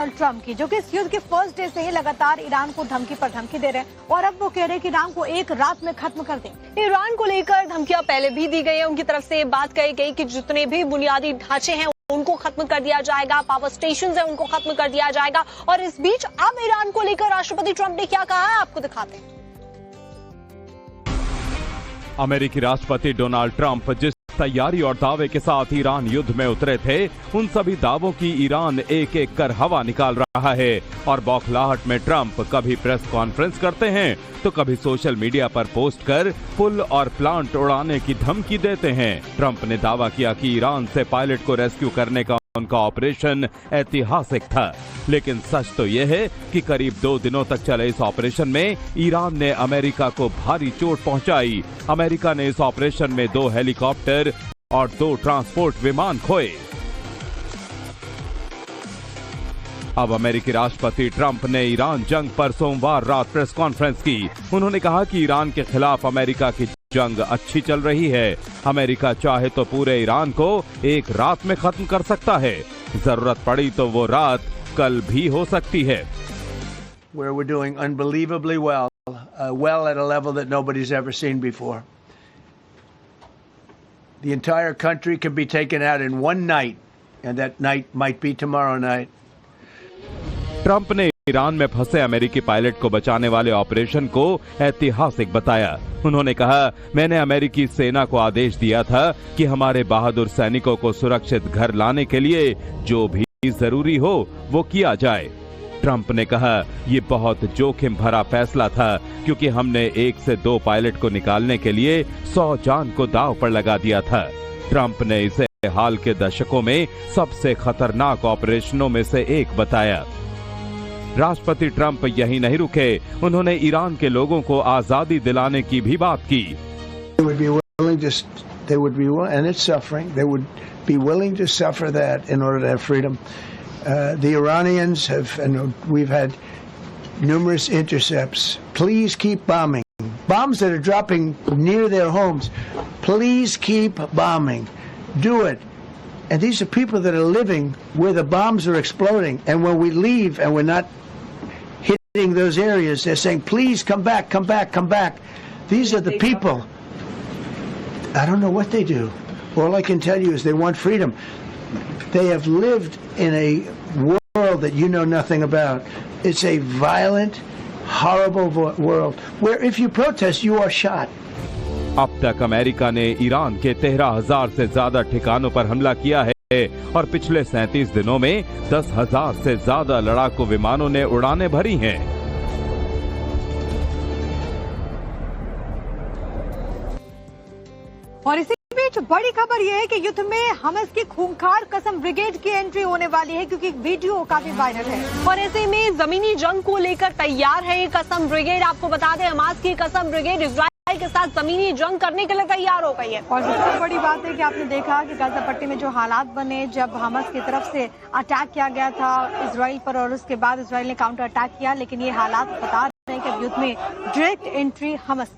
Trump की, जो कि इस युद्ध के फर्स्ट डे से ही लगातार ईरान को धमकी पर धमकी दे रहे हैं और अब वो कह रहे हैं कि ईरान को एक रात में खत्म कर दें। ईरान को लेकर धमकियां पहले भी दी गई है। उनकी तरफ से बात कही गई कि जितने भी बुनियादी ढांचे हैं उनको खत्म कर दिया जाएगा, पावर स्टेशन है उनको खत्म कर दिया जाएगा। और इस बीच अब ईरान को लेकर राष्ट्रपति ट्रंप ने क्या कहा है आपको दिखाते हैं। अमेरिकी राष्ट्रपति डोनाल्ड ट्रंप जिस तैयारी और दावे के साथ ईरान युद्ध में उतरे थे, उन सभी दावों की ईरान एक एक कर हवा निकाल रहा है। और बौखलाहट में ट्रंप कभी प्रेस कॉन्फ्रेंस करते हैं तो कभी सोशल मीडिया पर पोस्ट कर पुल और प्लांट उड़ाने की धमकी देते हैं। ट्रंप ने दावा किया कि ईरान से पायलट को रेस्क्यू करने का उनका ऑपरेशन ऐतिहासिक था, लेकिन सच तो यह है कि करीब 2 दिनों तक चले इस ऑपरेशन में ईरान ने अमेरिका को भारी चोट पहुंचाई। अमेरिका ने इस ऑपरेशन में 2 हेलीकॉप्टर और 2 ट्रांसपोर्ट विमान खोए। अब अमेरिकी राष्ट्रपति ट्रंप ने ईरान जंग पर सोमवार रात प्रेस कॉन्फ्रेंस की। उन्होंने कहा कि ईरान के खिलाफ अमेरिका की जंग अच्छी चल रही है। अमेरिका चाहे तो पूरे ईरान को एक रात में खत्म कर सकता है। जरूरत पड़ी तो वो रात कल भी हो सकती है। Where we're doing unbelievably well, well at a level that nobody's ever seen before. The entire country can be taken out in one night, and that night might be tomorrow night. Trump ने Iran में फंसे अमेरिकी pilot को बचाने वाले operation को ऐतिहासिक बताया। उन्होंने कहा, मैंने अमेरिकी सेना को आदेश दिया था कि हमारे बहादुर सैनिकों को सुरक्षित घर लाने के लिए जो भी जरूरी हो वो किया जाए। ट्रंप ने कहा, ये बहुत जोखिम भरा फैसला था क्योंकि हमने 1 से 2 पायलट को निकालने के लिए 100 जान को दांव पर लगा दिया था। ट्रंप ने इसे हाल के दशकों में सबसे खतरनाक ऑपरेशनों में से एक बताया। राष्ट्रपति ट्रंप यही नहीं रुके, उन्होंने ईरान के लोगों को आजादी दिलाने की भी बात की। The Iranians have, and we've had numerous intercepts. Please keep bombing. Bombs that are dropping near their homes. Please keep bombing. Do it. And these are people that are living where the bombs are exploding. And when we leave and we're not hitting those areas, they're saying, please come back, come back, come back. These are the people. I don't know what they do. All I can tell you is they want freedom. They have lived in a world that you know nothing about. It's a violent, horrible world where if you protest, you are shot. अब तक America ने Iran के 13,000 से ज्यादा ठिकानों पर हमला किया है और पिछले 37 दिनों में 10,000 से ज्यादा लड़ाकू विमानों ने उड़ानें भरी हैं। और इसी बीच बड़ी खबर यह है कि युद्ध में हमास की खूंखार कसम ब्रिगेड की एंट्री होने वाली है, क्योंकि वीडियो काफी वायरल है। और ऐसे में जमीनी जंग को लेकर तैयार है ये कसम ब्रिगेड। आपको बता दें, हमास की कसम ब्रिगेड इजराइल के साथ जमीनी जंग करने के लिए तैयार हो गई है। और सबसे बड़ी बात है कि आपने देखा कि गाजा पट्टी में जो हालात बने जब हमास की तरफ से अटैक किया गया था इजराइल पर, और उसके बाद इजराइल ने काउंटर अटैक किया, लेकिन ये हालात बता रहे हैं कि अब युद्ध में डायरेक्ट एंट्री हमास।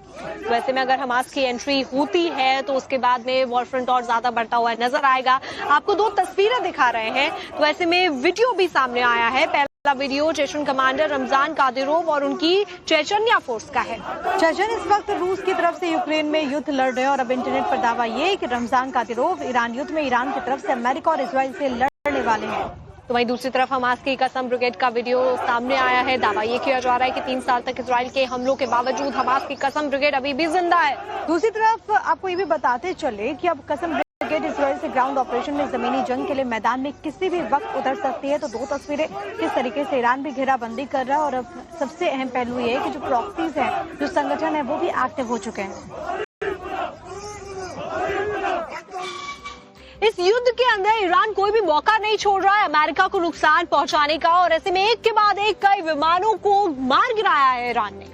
वैसे में अगर हमास की एंट्री होती है तो उसके बाद में वॉर फ्रंट और ज्यादा बढ़ता हुआ नजर आएगा। आपको 2 तस्वीरें दिखा रहे हैं, तो ऐसे में वीडियो भी सामने आया है। पहला video Chechen commander Ramzan Kadyrov और उनकी चेचन्या फोर्स का है। चेचन इस वक्त रूस की तरफ से यूक्रेन में युद्ध लड़ रहे हैं और अब इंटरनेट पर दावा ये है कि रमजान कादिरोव ईरान युद्ध में ईरान की तरफ से अमेरिका और इजराइल से लड़ने वाले हैं। तो वहीं दूसरी तरफ हमास की कसम ब्रिगेड का वीडियो सामने आया है। दावा ये किया जा रहा है कि 3 साल तक इजराइल के हमलों के बावजूद हमास की कसम ब्रिगेड अभी भी जिंदा है। दूसरी तरफ आपको ये भी बताते चले कि अब कसम ब्रिगेड इजराइल से ग्राउंड ऑपरेशन में जमीनी जंग के लिए मैदान में किसी भी वक्त उतर सकती है। तो 2 तस्वीरें किस तरीके से ईरान भी घेराबंदी कर रहा है, और अब सबसे अहम पहलू ये है कि जो प्रॉक्सीज है, जो संगठन है, वो भी एक्टिव हो चुके हैं। इस युद्ध के अंदर ईरान कोई भी मौका नहीं छोड़ रहा है अमेरिका को नुकसान पहुंचाने का, और ऐसे में एक के बाद एक कई विमानों को मार गिराया है ईरान ने।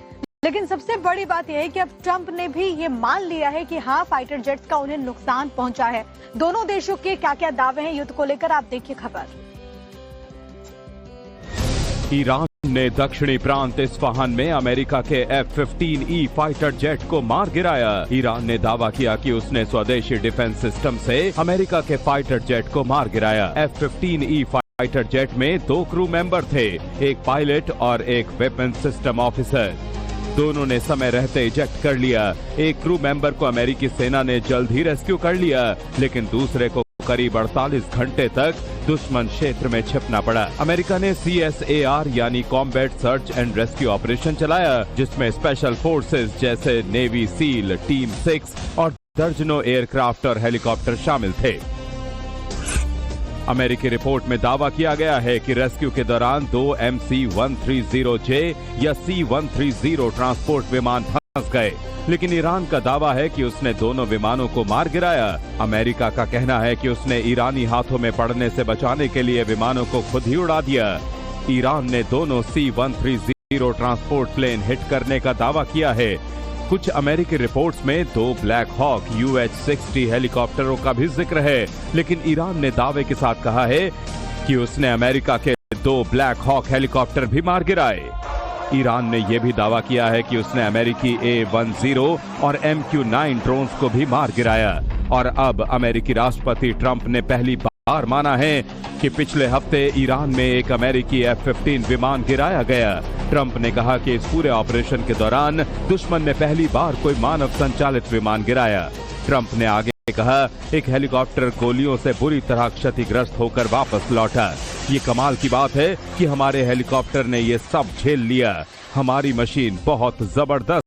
लेकिन सबसे बड़ी बात यह है कि अब ट्रंप ने भी ये मान लिया है कि हाँ, फाइटर जेट्स का उन्हें नुकसान पहुंचा है। दोनों देशों के क्या क्या दावे हैं युद्ध को लेकर, आप देखिए खबर। ईरान ने दक्षिणी प्रांत इस्फहान में अमेरिका के F-15E फाइटर जेट को मार गिराया। ईरान ने दावा किया कि उसने स्वदेशी डिफेंस सिस्टम से अमेरिका के फाइटर जेट को मार गिराया। F-15E फाइटर जेट में 2 क्रू मेंबर थे, एक पायलट और एक वेपन सिस्टम ऑफिसर। दोनों ने समय रहते इजेक्ट कर लिया। एक क्रू मेंबर को अमेरिकी सेना ने जल्द ही रेस्क्यू कर लिया, लेकिन दूसरे को करीब 48 घंटे तक दुश्मन क्षेत्र में छिपना पड़ा। अमेरिका ने CSAR यानी combat search and rescue operation चलाया, जिसमें स्पेशल फोर्सेस जैसे नेवी सील, टीम 6 और दर्जनों एयरक्राफ्ट और हेलीकॉप्टर शामिल थे। अमेरिकी रिपोर्ट में दावा किया गया है कि रेस्क्यू के दौरान 2 MC-130J या C-130 ट्रांसपोर्ट विमान फंस गए, लेकिन ईरान का दावा है कि उसने दोनों विमानों को मार गिराया। अमेरिका का कहना है कि उसने ईरानी हाथों में पड़ने से बचाने के लिए विमानों को खुद ही उड़ा दिया। ईरान ने दोनों C-130 ट्रांसपोर्ट प्लेन हिट करने का दावा किया है। कुछ अमेरिकी रिपोर्ट्स में 2 ब्लैक हॉक UH-60 हेलीकॉप्टरों का भी जिक्र है, लेकिन ईरान ने दावे के साथ कहा है कि उसने अमेरिका के 2 ब्लैक हॉक हेलीकॉप्टर भी मार गिराए। ईरान ने यह भी दावा किया है कि उसने अमेरिकी A-10 और MQ-9 ड्रोन्स को भी मार गिराया। और अब अमेरिकी राष्ट्रपति ट्रंप ने पहली बार माना है कि पिछले हफ्ते ईरान में एक अमेरिकी F-15 विमान गिराया गया। ट्रंप ने कहा कि इस पूरे ऑपरेशन के दौरान दुश्मन ने पहली बार कोई मानव संचालित विमान गिराया। ट्रंप ने आगे कहा, एक हेलीकॉप्टर गोलियों से बुरी तरह क्षतिग्रस्त होकर वापस लौटा। ये कमाल की बात है कि हमारे हेलीकॉप्टर ने ये सब झेल लिया। हमारी मशीन बहुत जबरदस्त